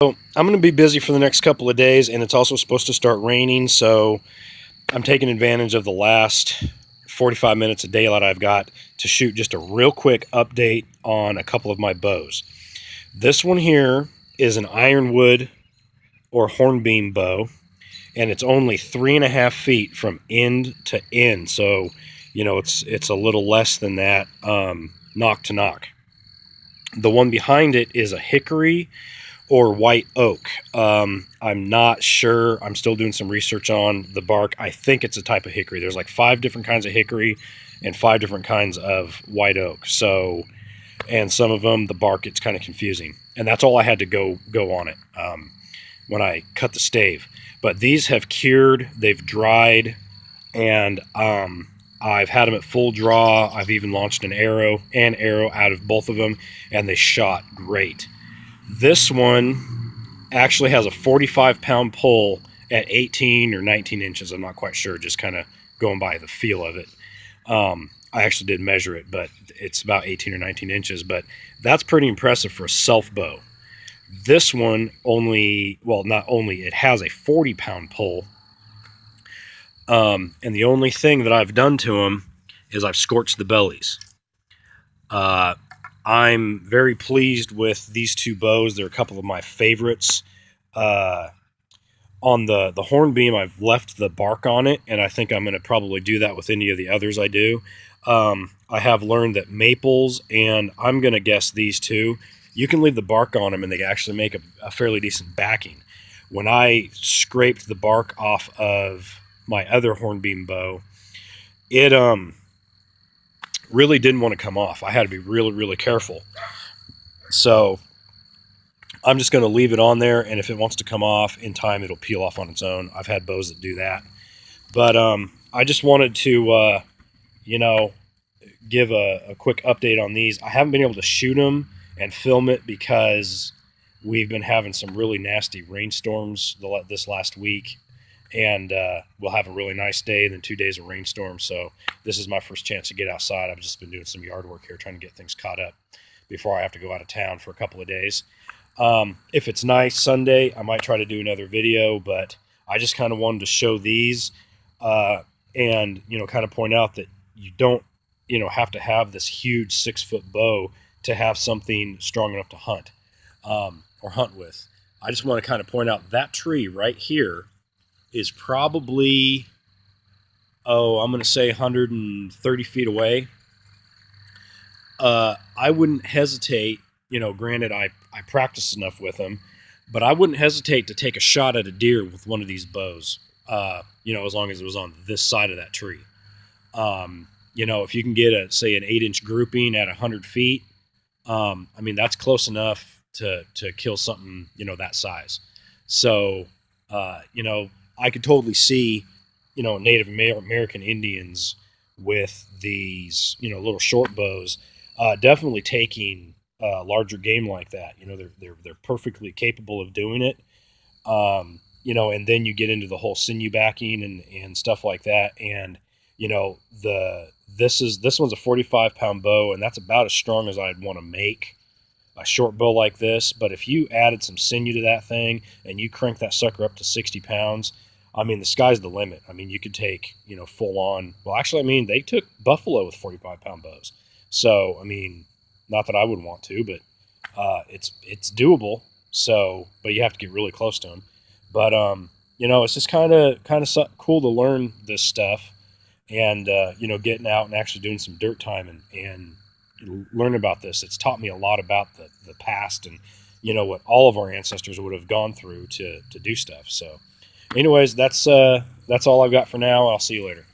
So I'm going to be busy for the next couple of days, and it's also supposed to start raining. So I'm taking advantage of the last 45 minutes of daylight I've got to shoot just a real quick update on a couple of my bows. This one here is an ironwood or hornbeam bow, and it's only 3.5 feet from end to end. So, it's a little less than that, nock to nock. The one behind it is a hickory or white oak. I'm not sure. I'm still doing some research on the bark. I think it's a type of hickory. There's like 5 different kinds of hickory and 5 different kinds of white oak. So, and some of them, the bark gets kind of confusing. And that's all I had to go on it when I cut the stave. But these have cured. They've dried, and I've had them at full draw. I've even launched an arrow out of both of them, and they shot great. This one actually has a 45-pound pull at 18 or 19 inches. I'm not quite sure, just kind of going by the feel of it. I actually did measure it, but it's about 18 or 19 inches. But that's pretty impressive for a self bow. This one it has a 40-pound pull. And the only thing that I've done to them is I've scorched the bellies. I'm very pleased with these 2 bows. They're a couple of my favorites. On the hornbeam, I've left the bark on it, and I think I'm going to probably do that with any of the others I do. I have learned that maples, and I'm going to guess these 2, you can leave the bark on them, and they actually make a fairly decent backing. When I scraped the bark off of my other hornbeam bow, it really didn't want to come off. I had to be really, really careful. So I'm just going to leave it on there, and if it wants to come off in time, it'll peel off on its own. I've had bows that do that. But I just wanted to, give a quick update on these. I haven't been able to shoot them and film it because we've been having some really nasty rainstorms this last week. And we'll have a really nice day and then 2 days of rainstorm. So this is my first chance to get outside. I've just been doing some yard work here, trying to get things caught up before I have to go out of town for a couple of days. If it's nice Sunday, I might try to do another video, but I just kind of wanted to show these and, kind of point out that you don't, have to have this huge 6-foot bow to have something strong enough to hunt or hunt with. I just want to kind of point out that tree right here is probably, I'm going to say 130 feet away. I wouldn't hesitate, granted I practiced enough with them, but I wouldn't hesitate to take a shot at a deer with one of these bows, as long as it was on this side of that tree. If you can get an 8-inch grouping at 100 feet, that's close enough to kill something, that size. So, I could totally see, Native American Indians with these, little short bows, definitely taking larger game like that. They're perfectly capable of doing it. And then you get into the whole sinew backing and stuff like that. And, this one's a 45-pound bow, and that's about as strong as I'd want to make a short bow like this. But if you added some sinew to that thing and you crank that sucker up to 60 pounds, the sky's the limit. You could take, full on. Well, actually, they took buffalo with 45-pound bows. So, not that I would want to, but it's doable. So, but you have to get really close to them. But, it's just kind of cool to learn this stuff and, getting out and actually doing some dirt time and learning about this. It's taught me a lot about the past and, what all of our ancestors would have gone through to do stuff. So anyways, that's all I've got for now. I'll see you later.